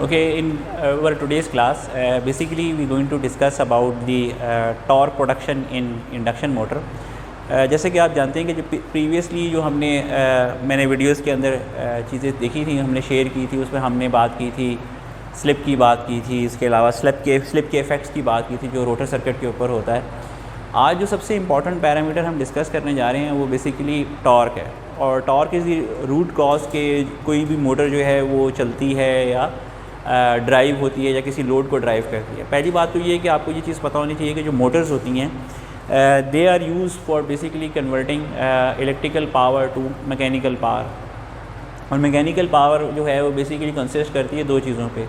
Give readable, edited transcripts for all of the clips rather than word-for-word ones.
Okay, in our today's class, basically we're going to discuss about the torque production in induction motor. जैसे कि आप जानते हैं कि जो प्रीवियसली जो हमने मैंने वीडियोस के अंदर चीज़ें देखी थी, हमने शेयर की थी, उसमें हमने बात की थी स्लिप की बात की थी, इसके अलावा स्लिप के इफ़ेक्ट्स की बात की थी जो रोटर सर्किट के ऊपर होता है। आज जो सबसे इम्पॉर्टेंट पैरामीटर हम डिस्कस करने जा रहे हैं वो बेसिकली टॉर्क है, और torque is the root cause के कोई भी मोटर जो है वो चलती है या ड्राइव होती है या किसी लोड को ड्राइव करती है। पहली बात तो ये है कि आपको ये चीज़ पता होनी चाहिए कि जो मोटर्स होती हैं they are use for basically converting electrical power to mechanical power, और मैकेनिकल पावर जो है वो बेसिकली कंसिस्ट करती है दो चीज़ों पे,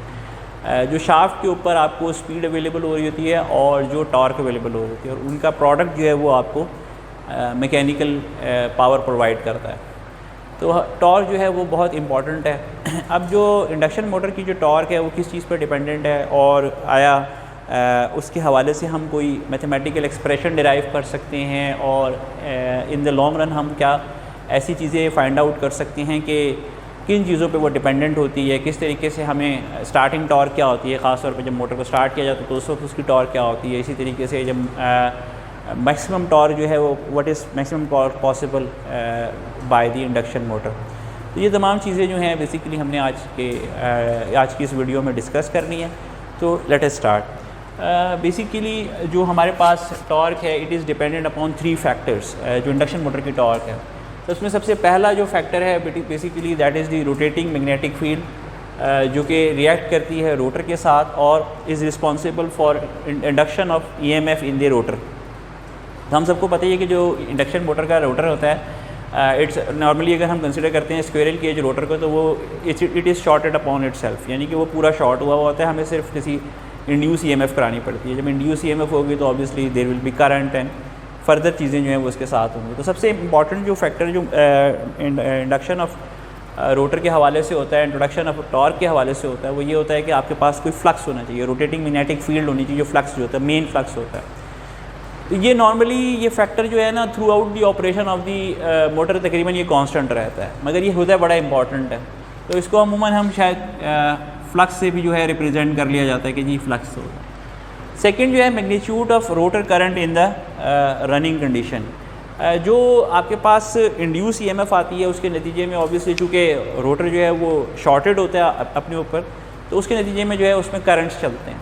जो शाफ्ट के ऊपर आपको स्पीड अवेलेबल हो रही होती है और जो टॉर्क अवेलेबल हो रही होती है, और उनका प्रोडक्ट जो है वो आपको मैकेनिकल पावर प्रोवाइड करता है। तो टॉर्क जो है वो बहुत इम्पॉर्टेंट है। अब जो इंडक्शन मोटर की जो टॉर्क है वो किस चीज़ पर डिपेंडेंट है, और आया उसके हवाले से हम कोई मैथमेटिकल एक्सप्रेशन डिराइव कर सकते हैं, और इन द लॉन्ग रन हम क्या ऐसी चीज़ें फाइंड आउट कर सकते हैं कि किन चीज़ों पे वो डिपेंडेंट होती है, किस तरीके से हमें स्टार्टिंग टॉर्क क्या होती है, ख़ास तौर पे जब मोटर को स्टार्ट किया जाता है तो उस वक्त उसकी टॉर्क क्या होती है, इसी तरीके से जब मैक्सिमम टॉर्क जो है वो what is maximum torque possible by the induction motor. तो ये तमाम चीज़ें जो हैं बेसिकली हमने आज की इस वीडियो में डिस्कस करनी है। तो लेट अस स्टार्ट। बेसिकली जो हमारे पास टॉर्क है it is dependent upon 3 factors. जो इंडक्शन मोटर की टॉर्क है तो उसमें सबसे पहला जो फैक्टर है basically that is the rotating magnetic field, जो कि रिएक्ट करती है रोटर के साथ और is responsible for induction of EMF in the rotor. तो हम सबको पता ही है कि जो इंडक्शन मोटर का रोटर होता है इट्स नॉर्मली अगर हम कंसिडर करते हैं स्क्वेरल केज रोटर को, तो वो it is shorted upon itself, यानी कि वो पूरा शॉर्ट हुआ होता है, हमें सिर्फ किसी इंड्यूस EMF करानी पड़ती है। जब इंड्यूस EMF होगी तो obviously there will be current and further चीज़ें जो हैं वो उसके साथ होंगी। तो सबसे इंपॉर्टेंट जो फैक्टर जो इंडक्शन ऑफ रोटर के हवाले से होता है, इंट्रोडक्शन ऑफ टॉर्क के हवाले से होता है, वो ये होता है कि आपके पास कोई फ्लक्स होना चाहिए, रोटेटिंग मैग्नेटिक फील्ड होनी चाहिए, जो फ्लक्स जो होता है मेन फ्लक्स होता है। तो ये नॉर्मली ये फैक्टर जो है ना through out the operation of the motor तकरीबन ये कांस्टेंट रहता है, मगर ये होता है बड़ा इंपॉर्टेंट है। तो इसको अमूमन हम शायद फ्लक्स से भी जो है रिप्रेजेंट कर लिया जाता है कि जी फ्लक्स होगा। सेकंड जो है magnitude of rotor current in the running condition. जो आपके पास इंड्यूस EMF आती है उसके नतीजे में ऑब्वियसली चूँकि रोटर जो है वो शॉर्टेड होता है अपने ऊपर, तो उसके नतीजे में जो है उसमें करंट्स चलते हैं।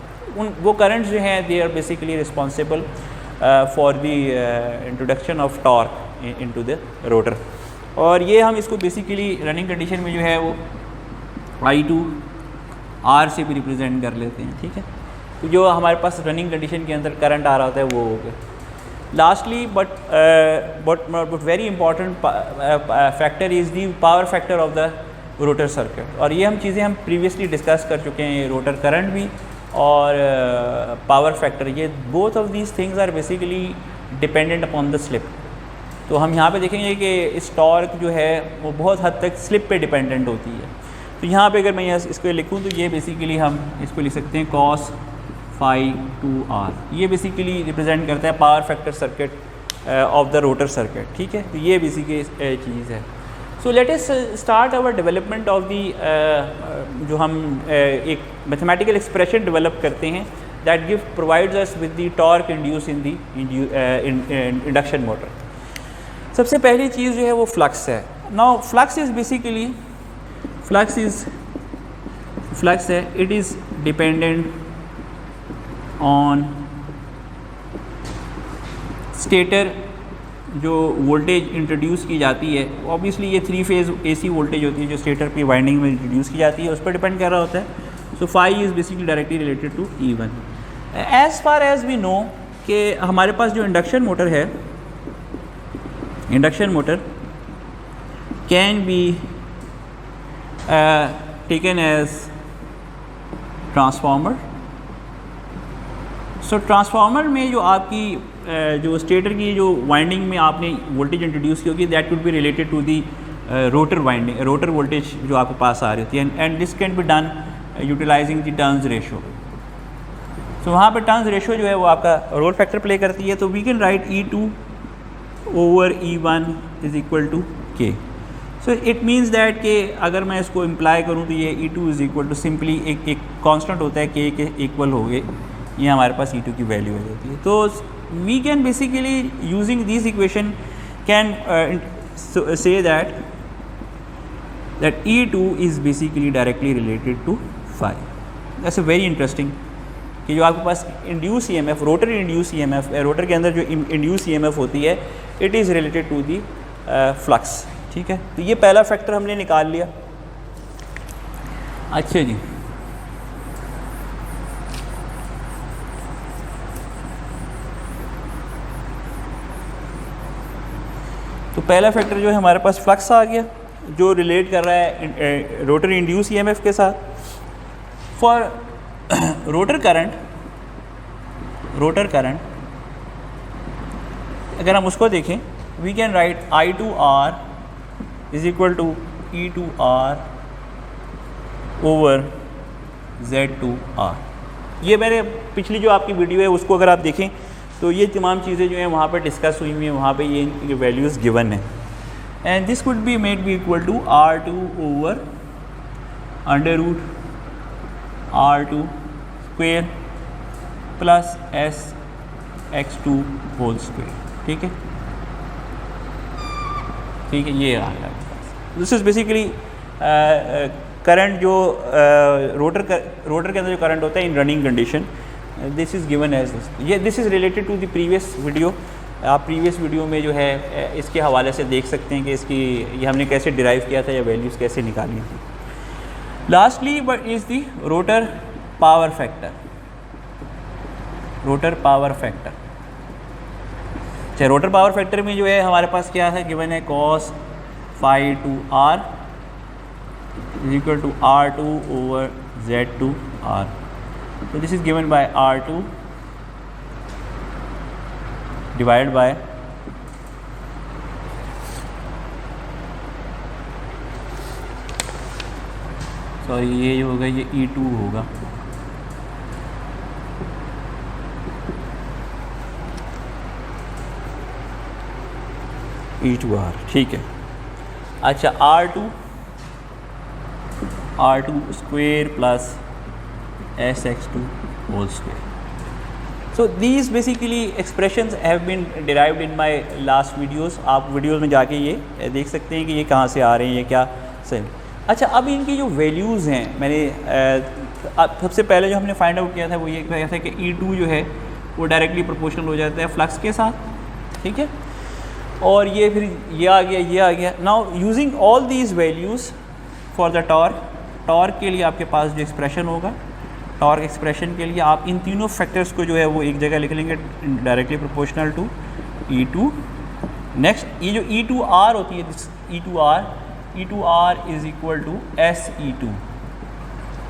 वो करंट्स जो हैं they are basically responsible for the introduction of torque into the rotor. और ये हम इसको बेसिकली रनिंग कंडीशन में जो है वो I2R से भी रिप्रेजेंट कर लेते हैं, ठीक है। तो जो हमारे पास रनिंग कंडीशन के अंदर करंट आ रहा होता है वो हो गया। Lastly but very important factor is the power factor of the rotor circuit, और ये हम चीज़ें हम प्रीवियसली डिस्कस कर चुके हैं, रोटर करंट भी और पावर फैक्टर, ये both of these things are basically dependent upon the slip. तो हम यहाँ पे देखेंगे कि इस टॉर्क जो है वो बहुत हद तक स्लिप पे डिपेंडेंट होती है। तो यहाँ पे अगर मैं इसको लिखूँ तो ये बेसिकली हम इसको लिख सकते हैं cos phi 2R। ये बेसिकली रिप्रेजेंट करता है power factor circuit of the rotor circuit, ठीक है। तो ये बेसिकली चीज़ है। So let us start our development of the जो हम एक मैथमेटिकल एक्सप्रेशन डेवलप करते हैं that provides us with the torque induce in the induction motor. सबसे पहली चीज़ जो है वो फ्लक्स है। Now flux is basically flux है it is dependent on stator. जो वोल्टेज इंट्रोड्यूस की जाती है ऑब्वियसली ये 3 फेज़ AC वोल्टेज होती है जो स्टेटर की वाइंडिंग में इंट्रोड्यूस की जाती है, उस पर डिपेंड कर रहा होता है। So phi is basically directly related to E1। As far as we know कि हमारे पास जो इंडक्शन मोटर है, induction motor can be taken as transformer. So transformer में जो आपकी जो स्टेटर की जो वाइंडिंग में आपने वोल्टेज इंट्रोड्यूस की होगी that would be related to the rotor winding, rotor voltage जो आपके पास आ रही होती है, and this can be done utilizing the turns ratio. So वहाँ पर टर्न्स रेशो जो है वो आपका रोल फैक्टर प्ले करती है। तो we can write E2 over E1 is equal to K। So it means that कि अगर मैं इसको इम्प्लाई करूँ तो ये E2 is equal to simply एक कांस्टेंट होता है K के इक्वल हो गए, ये हमारे पास E2 की वैल्यू हो जाती है। तो we can basically using this equation can say that E2 is basically directly related to phi. That's a very interesting कि जो आपके पास induce EMF, rotor induce EMF, rotor के अंदर जो इंड्यूस EMF होती है, it is related to the flux. ठीक है, तो ये पहला फैक्टर हमने निकाल लिया। अच्छा जी, तो पहला फैक्टर जो है हमारे पास फ्लक्स आ गया, जो रिलेट कर रहा है रोटर इंड्यूस EMF के साथ। फॉर रोटर करंट अगर हम उसको देखें, we can write I2R is equal to E2R over Z2R। ये मैंने पिछली जो आपकी वीडियो है उसको अगर आप देखें तो ये तमाम चीज़ें जो हैं वहाँ पर डिस्कस हुई हुई हैं, वहाँ पे ये वैल्यूज़ गिवन है। And this could be made be equal to R2 over under root R2 square plus SX2 whole square. ठीक है, ठीक है, ये आ गया। दिस इज़ बेसिकली करंट जो रोटर के अंदर जो करंट होता है in running condition, this is given as this. ये this is related to the previous video. आप प्रीवियस वीडियो में जो है इसके हवाले से देख सकते हैं कि इसकी ये हमने कैसे डिराइव किया था या वैल्यूज़ कैसे निकाली थी। Lastly but is the rotor power factor. Rotor power factor, अच्छा, रोटर पावर फैक्टर में जो है हमारे पास क्या है, गिवन है cos phi 2R is equal to R2 over Z2R। तो this is given by R2 divide by sorry ये जो होगा ये E2 होगा, E2R। ठीक है, अच्छा, R2 square plus SX2 whole square. So these basically expressions have been derived in my last videos. आप वीडियोस में जाके ये देख सकते हैं कि ये कहाँ से आ रहे हैं, ये क्या सही। अच्छा, अब इनकी जो वैल्यूज़ हैं, मैंने सबसे पहले जो हमने फाइंड आउट किया था वो ये किया था कि E2 जो है वो डायरेक्टली प्रोपोर्शनल हो जाता है फ्लक्स के साथ। ठीक है, और ये फिर ये आ गया। Now using all these values for the torque के लिए आपके पास जो एक्सप्रेशन होगा, टॉर्क एक्सप्रेशन के लिए आप इन तीनों फैक्टर्स को जो है वो एक जगह लिख लेंगे, directly proportional to E2। Next ये जो E2R होती है, E2R is equal to SE2।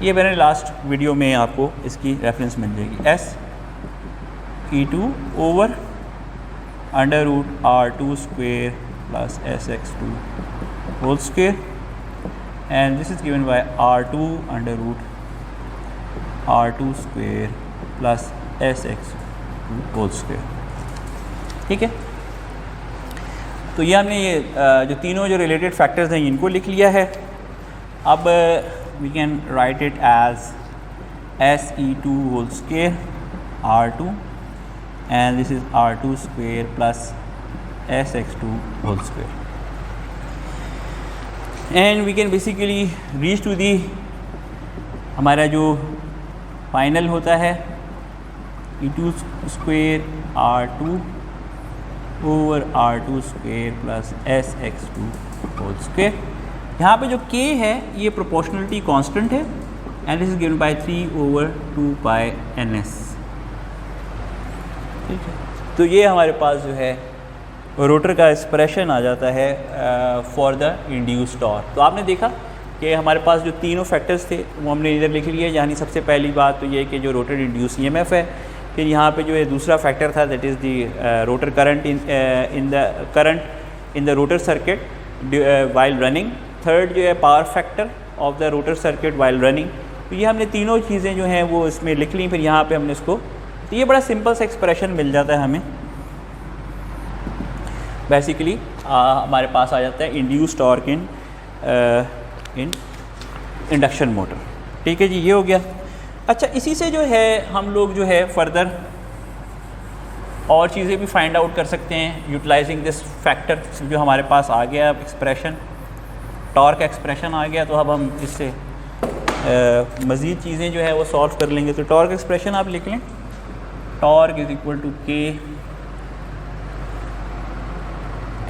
ये मैंने लास्ट वीडियो में आपको इसकी रेफरेंस मिल जाएगी। SE2 over under root R2 square plus SX2 whole square, and this is given by R2 under root R2 square plus SX2 whole square. ठीक है, तो ये हमने ये जो तीनों जो रिलेटेड फैक्टर्स हैं इनको लिख लिया है। अब we can write it as SE2 whole square R2 and this is R2 square plus SX2 whole square, and we can basically reach to the हमारा जो फाइनल होता है E2 square R2 over R2 square plus SX2 whole square। यहाँ पे जो K है ये proportionality constant है, and this is given bye 3 over 2 pi NS। ठीक है, तो ये हमारे पास जो है रोटर का एक्सप्रेशन आ जाता है फॉर द इंड्यूस टॉर्क। तो आपने देखा कि हमारे पास जो तीनों फैक्टर्स थे वो हमने इधर लिख लिए। यानी सबसे पहली बात तो ये कि जो रोटर इंड्यूस EMF है, फिर यहाँ पे जो है दूसरा फैक्टर था that is the rotor current in the rotor circuit while running. Third जो है power factor of the rotor circuit while running. तो ये हमने तीनों चीज़ें जो हैं वो इसमें लिख ली। फिर यहाँ पे हमने इसको, तो ये बड़ा सिंपल सा एक्सप्रेशन मिल जाता है हमें। बेसिकली हमारे पास आ जाता है induce torque in in induction motor. ठीक है जी, ये हो गया। अच्छा, इसी से जो है हम लोग जो है फर्दर और चीज़ें भी फाइंड आउट कर सकते हैं यूटिलाइजिंग दिस फैक्टर जो हमारे पास आ गया एक्सप्रेशन, टॉर्क एक्सप्रेशन आ गया। तो अब हम इससे मज़ीद चीज़ें जो है वो सॉल्व कर लेंगे। तो टॉर्क एक्सप्रेशन आप लिख लें, torque is equal to K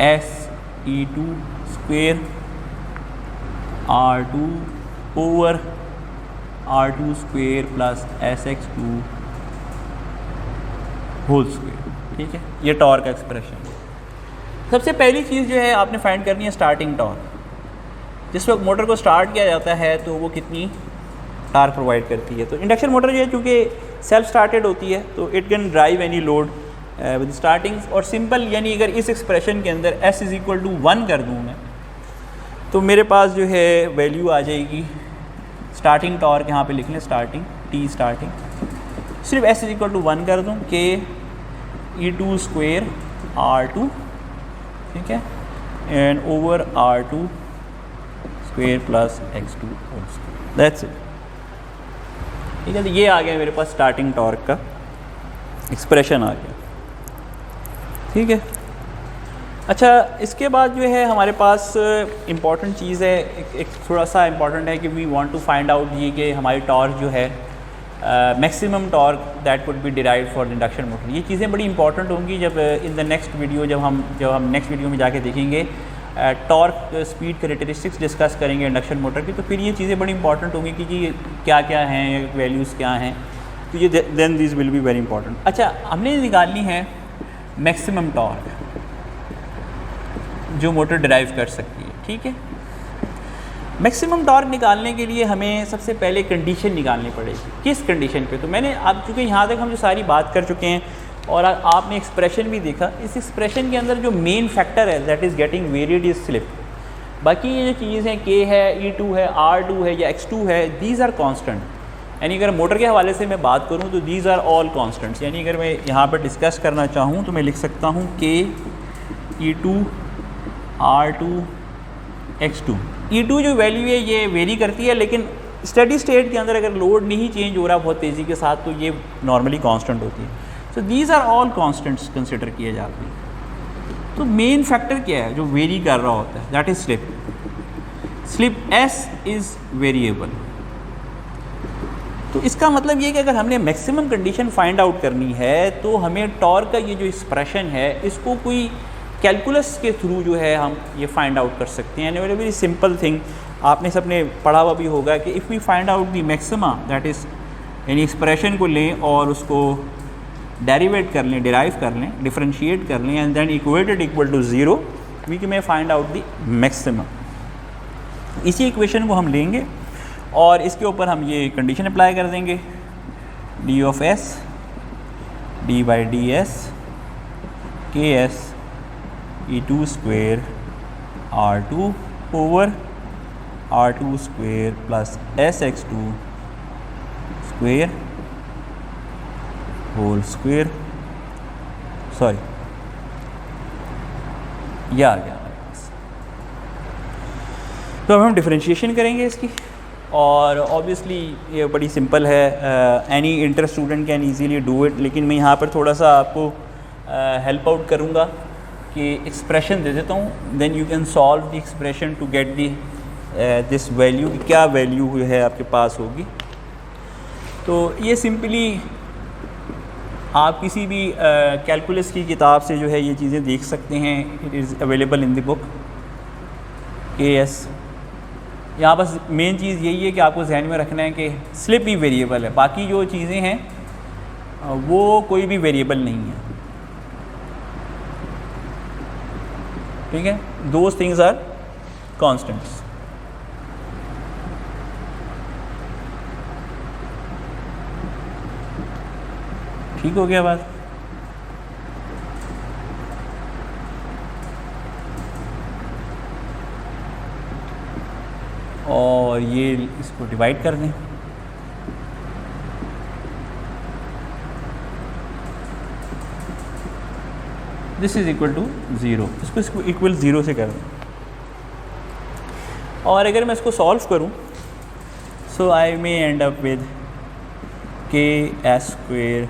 S E two square R2 over R2 square plus S X two whole square. ठीक है, ये टॉर्क एक्सप्रेशन। सबसे पहली चीज़ जो है आपने फाइंड करनी है स्टार्टिंग टॉर्क। जिस वक्त मोटर को स्टार्ट किया जाता है तो वो कितनी टार्क प्रोवाइड करती है। तो इंडक्शन मोटर जो है चूँकि सेल्फ स्टार्टेड होती है तो it can drive any load with starting. और सिंपल यानी अगर इस एक्सप्रेशन के अंदर s इज़ इक्वल टू 1 कर दूँ मैं, तो मेरे पास जो है वैल्यू आ जाएगी स्टार्टिंग टॉर्क, यहाँ पे लिख लें स्टार्टिंग टी स्टार्टिंग, सिर्फ s इज़ इक्वल टू 1 कर दूँ के E2 स्क्वेयर R2, ठीक है, and over R2 square plus x2 whole square, that's it. ठीक है, तो ये आ गया मेरे पास स्टार्टिंग टॉर्क का एक्सप्रेशन आ गया। ठीक है, अच्छा, इसके बाद जो है हमारे पास इम्पॉर्टेंट चीज़ है, एक थोड़ा सा इम्पॉर्टेंट है कि we want to find out ये कि हमारी टॉर्क जो है maximum torque that could be derived for induction motor. ये चीज़ें बड़ी इंपॉर्टेंट होंगी जब इन द नेक्स्ट वीडियो जब हम नेक्स्ट वीडियो में जाके देखेंगे टॉर्क स्पीड कैरेक्टरिस्टिक्स डिस्कस करेंगे इंडक्शन मोटर की, तो फिर ये चीज़ें बड़ी इंपॉर्टेंट होंगी कि जी क्या क्या हैं, वैल्यूज़ क्या हैं, तो ये then this will be very important. अच्छा, हमने निकालनी है मैक्सिमम टॉर्क जो मोटर डिराइव कर सकती है। ठीक है, मैक्सिमम टॉर्क निकालने के लिए हमें सबसे पहले कंडीशन निकालनी पड़ेगी। किस कंडीशन पे? तो मैंने अब चूँकि यहाँ तक हम जो सारी बात कर चुके हैं और आपने एक्सप्रेशन भी देखा, इस एक्सप्रेशन के अंदर जो मेन फैक्टर है that is getting varied is slip. बाकी ये जो चीज़ है के है, E2 है, R2 है या X2 है, दीज आर कॉन्स्टेंट। यानी अगर मोटर के हवाले से मैं बात करूँ तो दीज आर ऑल कॉन्स्टेंट्स। यानी अगर मैं यहाँ पर डिस्कस करना चाहूँ तो मैं लिख सकता हूँ के E2 R2 X2। E2 जो वैल्यू है ये वेरी करती है, लेकिन स्टडी स्टेट के अंदर अगर लोड नहीं चेंज हो रहा बहुत तेज़ी के साथ तो ये नॉर्मली कांस्टेंट होती है। So these are all constants consider किए जाते हैं। तो मेन फैक्टर क्या है जो वेरी कर रहा होता है, that is slip. Slip S is variable. तो इसका मतलब ये कि अगर हमने मैक्सिमम कंडीशन फाइंड आउट करनी है तो हमें टॉर्क का ये जो एक्सप्रेशन है इसको कोई कैलकुलस के थ्रू जो है हम ये फाइंड आउट कर सकते हैं। एंड वेरी सिंपल थिंग, आपने सबने पढ़ा हुआ भी होगा कि if we find out the maxima, that is यानी एक्सप्रेशन को लें और उसको डेरिवेट कर लें, डिराइव कर लें, डिफरेंशिएट कर लें and then equated equal to 0, we can find out the maxima. इसी इक्वेशन को हम लेंगे और इसके ऊपर हम ये कंडीशन अप्लाई कर देंगे, D of S D by D S K S E2 square R2 over R2 square plus SX2 square whole square, sorry ये आ गया हमारे पास। तो अब हम डिफरेंशिएशन करेंगे इसकी, और ऑब्वियसली ये बड़ी सिंपल है, any inter student can easily do it. लेकिन मैं यहाँ पर थोड़ा सा आपको हेल्प आउट करूँगा कि एक्सप्रेशन दे देता हूँ, then you can solve the expression to get the this value, क्या वैल्यू है आपके पास होगी। तो ये सिंपली आप किसी भी कैलकुलस की किताब से जो है ये चीज़ें देख सकते हैं। It is available in the book AS। यहाँ बस मेन चीज़ यही है कि आपको जहन में रखना है कि स्लिप ही वेरिएबल है, बाकी जो चीज़ें हैं वो कोई भी वेरिएबल नहीं है। ठीक है, दोज थिंग्स आर कॉन्स्टेंट्स। ठीक हो गया बात। और ये इसको डिवाइड कर दें, दिस इज इक्वल टू 0, इसको इक्वल 0 से कर दें। और अगर मैं इसको सॉल्व करूं, so I may end up with K S square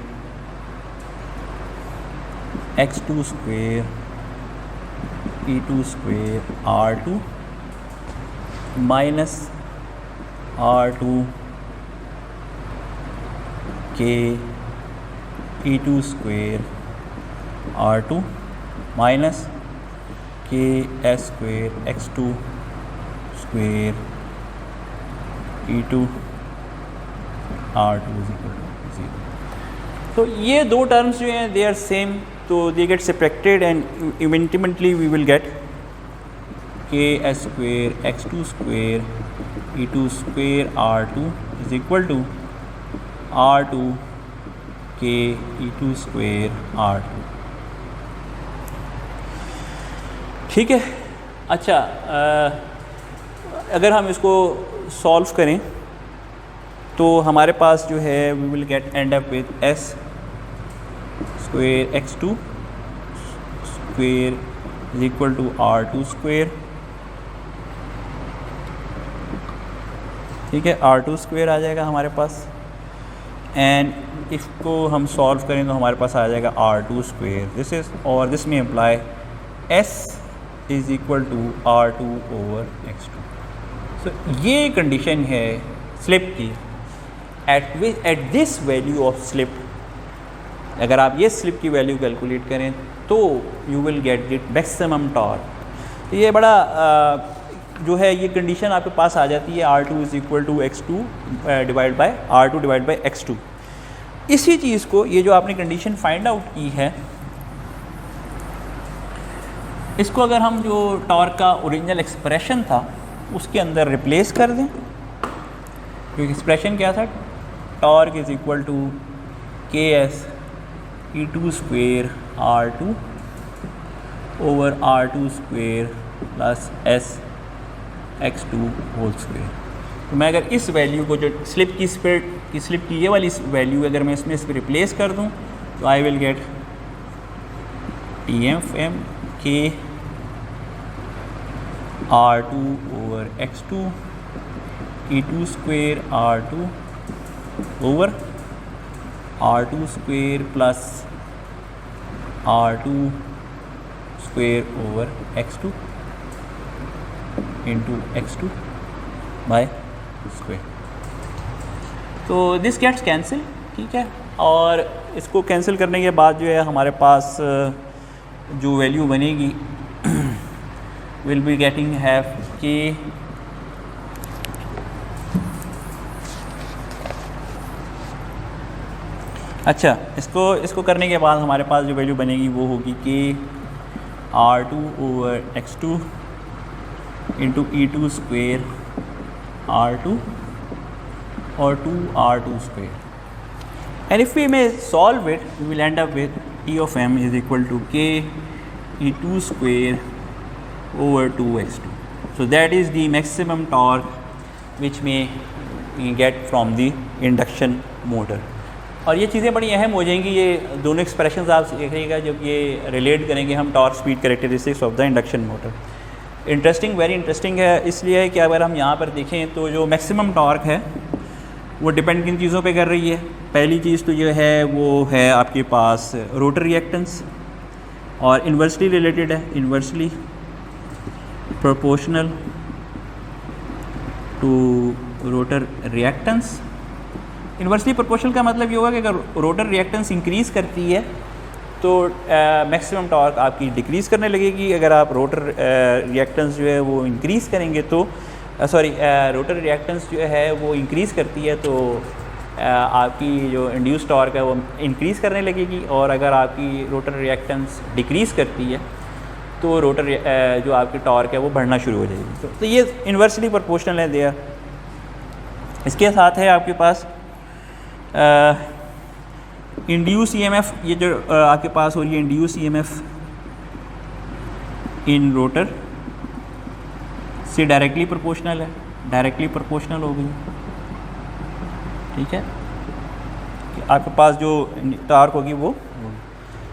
x2 square e2 square r2 minus r2 K e2 square r2 minus K S square x2 square e2 r2 is equal to 0। तो ये दो terms जो हैं they are same, तो they get separated and eventually we will get K S square x2 square e2 square r2 is equal to r2 K e2 square r2। ठीक है। अच्छा, अगर हम इसको सॉल्व करें तो हमारे पास जो है we will get end up with s square x2 square is equal to r2 square. ठीक है, r2 स्क्वेयर आ जाएगा हमारे पास, एंड इसको हम सॉल्व करें तो हमारे पास आ जाएगा r2 स्क्वेयर दिस इज, और दिस में imply s is equal to r2 over x2। सो ये कंडीशन है स्लिप की। At this value of slip, अगर आप ये स्लिप की वैल्यू कैलकुलेट करें तो you will get the maximum torque. तो ये बड़ा जो है ये कंडीशन आपके पास आ जाती है r2 is equal to x2 divide by r2 divide by x2। इसी चीज़ को, ये जो आपने कंडीशन फाइंड आउट की है, इसको अगर हम जो टॉर्क का ओरिजिनल एक्सप्रेशन था उसके अंदर रिप्लेस कर दें, क्योंकि एक्सप्रेशन क्या था, torque is equal to K S e2 square r2 over r2 square plus s x2 whole square. तो मैं अगर इस वैल्यू को, जो स्लिप की स्पीड की स्लिप की ये वाली वैल्यू अगर मैं इसमें इस पर रिप्लेस कर दूं तो I will get TFM K r2 over x2 e2 square r2 over r2 square plus r2 square over x2 into x2 by square. तो दिस गेट्स कैंसिल। ठीक है, और इसको कैंसिल करने के बाद जो है हमारे पास जो वैल्यू बनेगी विल बी गेटिंग हैव के अच्छा, इसको करने के बाद हमारे पास जो वैल्यू बनेगी वो होगी कि r2 over x2 into e2 square r2 और 2r2 square, and if we may solve it we will end up with T of m is equal to K e2 square over 2x2. So that is the maximum torque which may get from the induction motor. और ये चीज़ें बड़ी अहम हो जाएंगी, ये दोनों expressions आप देखिएगा जब ये रिलेट करेंगे हम torque speed characteristics of the induction motor. Interesting, very interesting है, इसलिए है कि अगर हम यहाँ पर देखें तो जो मैक्सिमम टॉर्क है वो डिपेंड किन चीज़ों पे कर रही है। पहली चीज़ तो जो है वो है आपके पास रोटर रिएक्टेंस, और इन्वर्सली रिलेटेड है, inversely proportional to rotor reactance. Inversely proportional का मतलब ये होगा कि अगर रोटर रिएक्टेंस इंक्रीज़ करती है तो मैक्सिमम टॉर्क आपकी डिक्रीज़ करने लगेगी। अगर आप रोटर रिएक्टेंस जो है वो इंक्रीज़ करेंगे तो रोटर रिएक्टेंस जो है वो इंक्रीज़ करती है तो आपकी जो इंड्यूस टॉर्क है वो इंक्रीज़ करने लगेगी, और अगर आपकी रोटर रिएक्टेंस डिक्रीज़ करती है तो रोटर जो आपकी टॉर्क है वो बढ़ना शुरू हो जाएगी। तो ये इन्वर्सली प्रोपोर्शनल है देयर। इसके साथ है आपके पास इंड्यूस ईएमएफ, ये जो आपके पास हो रही है इंड्यूस ईएमएफ इन रोटर से डायरेक्टली प्रोपोर्शनल है, डायरेक्टली प्रोपोर्शनल हो गई। ठीक है, कि आपके पास जो टॉर्क होगी वो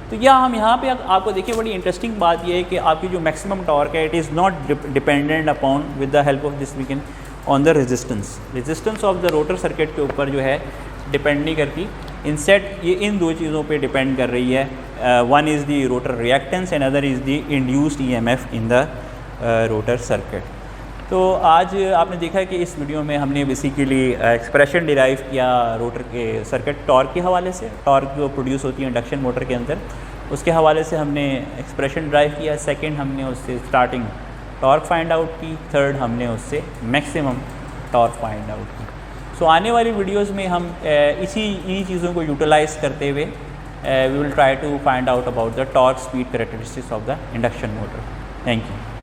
तो यह हम यहाँ पे आपको देखिए, बड़ी इंटरेस्टिंग बात यह है कि आपकी जो मैक्सिमम टॉर्क है it is not dependent upon with the help of this we can on the resistance of the rotor circuit के ऊपर जो है डिपेंड नहीं करती। इंस्टेड ये इन दो चीज़ों पे डिपेंड कर रही है। One is the rotor reactance and other is the induced EMF in the rotor circuit. तो आज आपने देखा कि इस वीडियो में हमने बेसिकली एक्सप्रेशन डिराइव किया रोटर के सर्किट टॉर्क के हवाले से। टॉर्क जो प्रोड्यूस होती है इंडक्शन मोटर के अंदर, उसके हवाले से हमने एक्सप्रेशन डिराइव किया। सेकंड, हमने उससे स्टार्टिंग टॉर्क फाइंड आउट की। थर्ड, हमने उससे मैक्सिमम टॉर्क फाइंड आउट की। सो आने वाली वीडियोस में हम इन्हीं चीज़ों को यूटिलाइज़ करते हुए we will try to find out about the torque speed characteristics of the induction motor. Thank you.